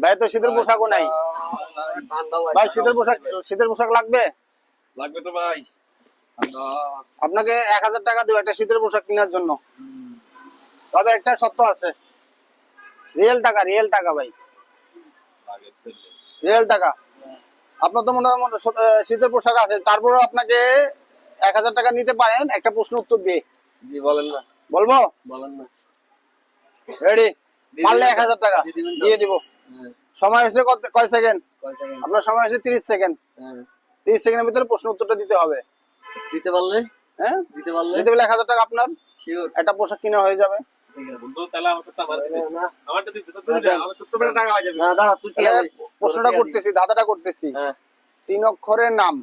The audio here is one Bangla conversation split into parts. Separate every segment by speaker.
Speaker 1: ভাই তো শীতের পোশাকও নাই ভাই, শীতের পোশাক লাগবে
Speaker 2: তো ভাই।
Speaker 1: আপনাকে 1000 টাকা দেবো একটা শীতের পোশাক কেনার জন্য। তবে একটা সত্য আছে, রিয়েল টাকা ভাই, রিয়েল টাকা। আপনার তো মোটামুটি শীতের পোশাক আছে, তারপরে আপনাকে 1000 টাকা নিতে পারেন একটা প্রশ্ন উত্তর দিয়ে।
Speaker 2: বলেন না,
Speaker 1: বলবো?
Speaker 2: বলেন না।
Speaker 1: রেডি? পারলে 1000 টাকা দিয়ে দিব। সময় হয়েছে কয় সেকেন্ড? আপনার সময় হয়েছে 30 সেকেন্ড। 30 সেকেন্ডের ভিতরে প্রশ্ন উত্তরটা দিতে হবে।
Speaker 2: দিতে পারলে? হ্যাঁ, দিতে পারলে
Speaker 1: 1000 টাকা আপনার শিওর একটা পোশাক কিনা হয়ে যাবে। প্রশ্নটা করতেছি, ধাঁধাটা করতেছি। 3 অক্ষরের নাম,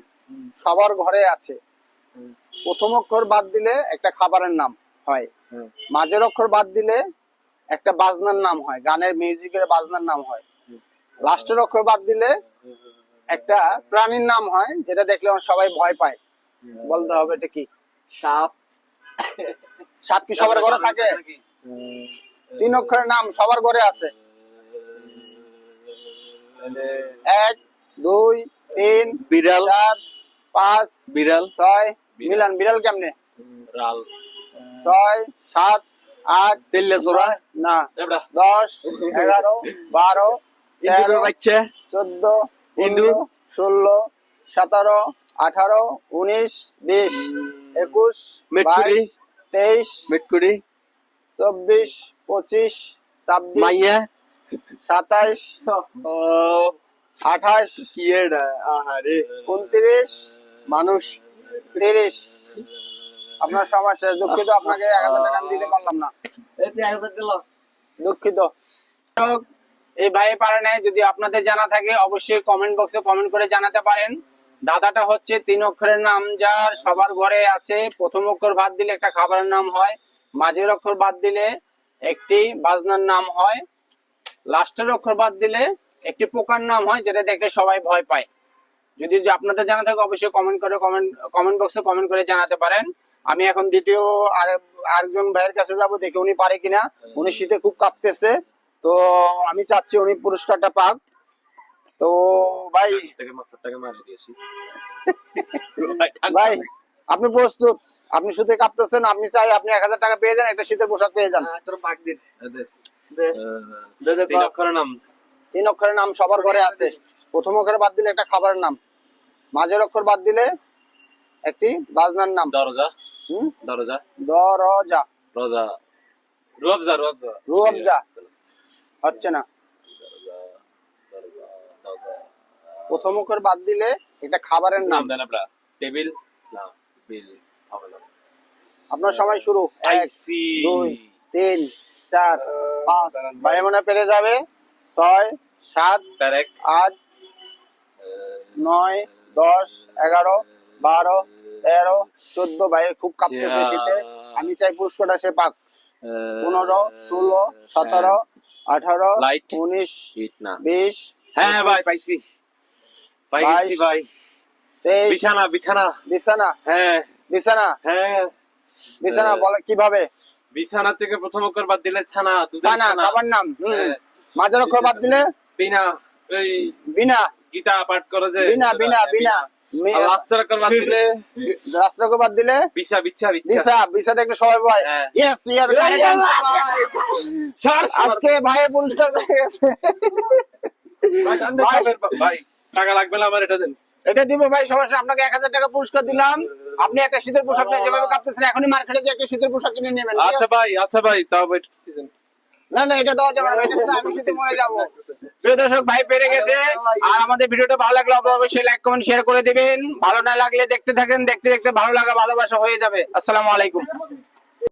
Speaker 1: সবার ঘরে আছে। প্রথম অক্ষর বাদ দিলে একটা খাবারের নাম হয়, মাঝের অক্ষর বাদ দিলে একটা বাজনার নাম হয়, গানের মিউজিকের বাজনার নাম হয়, লাস্টের অক্ষর বাদ দিলে একটা প্রাণীর নাম হয় যেটা দেখলে সবাই ভয় পায়। বলতে হবে এটা কি?
Speaker 2: সাপ।
Speaker 1: সাপ কি সবার ঘরে থাকে? 3 অক্ষরের নাম সবার ঘরে আছে। 1 2 3
Speaker 2: বিড়াল,
Speaker 1: 4 5
Speaker 2: বিড়াল,
Speaker 1: 6 মিলান বিড়াল কেমনে? 6 7 8
Speaker 2: তেল্লাসোরা
Speaker 1: না 10 11 12
Speaker 2: ইন্দুরের বাচ্চা,
Speaker 1: 14
Speaker 2: ইন্দুর,
Speaker 1: 16 17 18 19 20 21
Speaker 2: মেটকুড়ি,
Speaker 1: 23
Speaker 2: মেটকুড়ি,
Speaker 1: 24 25 26
Speaker 2: মাইয়া,
Speaker 1: 27 28
Speaker 2: কি এটা? আহারে
Speaker 1: 29
Speaker 2: মানুষ।
Speaker 1: 30। আপনার সময় শেষ। দুঃখিত, আপনাকে 1000 টাকা দিতে পারলাম না। দুঃখিত। এই ভাই পারে নাই। যদি আপনাদের জানা থাকে অবশ্যই কমেন্ট বক্সে কমেন্ট করে জানাতে পারেন। দাদাটা হচ্ছে 3 অক্ষরের নাম যার সবার ঘরে আছে। প্রথম অক্ষর বাদ দিলে একটা খাবারের নাম হয়, মাঝের অক্ষর বাদ দিলে একটি বাজনার নাম হয়, লাস্টের অক্ষর বাদ দিলে একটি পোকার নাম হয় যেটা দেখে সবাই ভয় পায়। যদি আপনাদের জানা থাকে অবশ্যই কমেন্ট বক্সে কমেন্ট করে জানাতে পারেন। আমি এখন দ্বিতীয় আরেকজন ভাইয়ের কাছে যাব, দেখি উনি পারে কিনা। উনি শীতে খুব কাঁপতেছে, তো আমি চাচ্ছি উনি পুরস্কারটা পাক। তো ভাই ভাই আপনি প্রস্তুত? আপনি শুধু কাঁপতেছেন, আপনি চাই আপনি 1000 টাকা পেয়ে যান, একটা শীতের পোশাক পেয়ে যান। 3 অক্ষরের নাম সবার ঘরে আছে। প্রথম অক্ষর বাদ দিলে একটা খাবারের নাম, মাঝের অক্ষর বাদ দিলে একটি বাজনার নাম।
Speaker 2: দরজা, দরজা,
Speaker 1: দরজা,
Speaker 2: রোজা, রুয়াবজা, রুয়াবজা,
Speaker 1: রুয়াবজা হচ্ছে না। প্রথম অক্ষর বাদ দিলে একটা খাবারের নাম।
Speaker 2: টেবিল, না বিল হবে না।
Speaker 1: আপনার সময় শুরু। 1 2 3 4 5 ভাই মনে পেরে যাবে। 6 7 8 9 10 11 12 13 14 ভাই খুব কাঁপতেছে শীতে। আমি চাই পুরস্কারটা সে পাক। 15 16 17 18 19 20।
Speaker 2: হ্যাঁ ভাই পাইছি, পাইছি ভাই।
Speaker 1: 23
Speaker 2: বিছানা, বিছানা,
Speaker 1: বিছানা।
Speaker 2: হ্যাঁ
Speaker 1: বিছানা,
Speaker 2: হ্যাঁ
Speaker 1: বিছানা বলে কিভাবে?
Speaker 2: বিছানা থেকে প্রথম অক্ষর বাদ দিলে ছানা,
Speaker 1: ছানা খাবার নাম। মাঝের অক্ষর বাদ দিলে
Speaker 2: বিনা, এই
Speaker 1: বিনা,
Speaker 2: গীতা পাঠ করে যে
Speaker 1: বিনা বিনা বিনা।
Speaker 2: লাস্টের অক্ষর বাদ দিলে,
Speaker 1: লাস্টের অক্ষর বাদ দিলে
Speaker 2: বিছা, বিছা,
Speaker 1: বিছা। বিছা দেখলে সবাই ভয়। ইয়েস ইয়ার আজকে ভাইয়ের পুরস্কার পেয়ে গেছে।
Speaker 2: ভাই টাকা লাগবে না আমার, এটা দেন।
Speaker 1: এটা দিব ভাই, সমস্যা। আপনাকে 1000 টাকা পুরস্কার দিলাম। আপনি একটা শীতের পোশাক নিয়ে যেভাবে কাঁপতেছেন এখনই মার্কেটে যে একটা শীতের পোশাক কিনে নেবেন।
Speaker 2: আচ্ছা ভাই, আচ্ছা ভাই, তাও ভাই
Speaker 1: না না এটা দেওয়া যাবে না, এটা তো আমি শীতে মরে যাবো। প্রিয় দর্শক, ভাই পেরে গেছে। আর আমাদের ভিডিওটা ভালো লাগলে অবশ্যই লাইক কমেন্ট শেয়ার করে দিবেন। ভালো না লাগলে দেখতে থাকেন, দেখতে দেখতে ভালো লাগা ভালোবাসা হয়ে যাবে। আসসালামু আলাইকুম।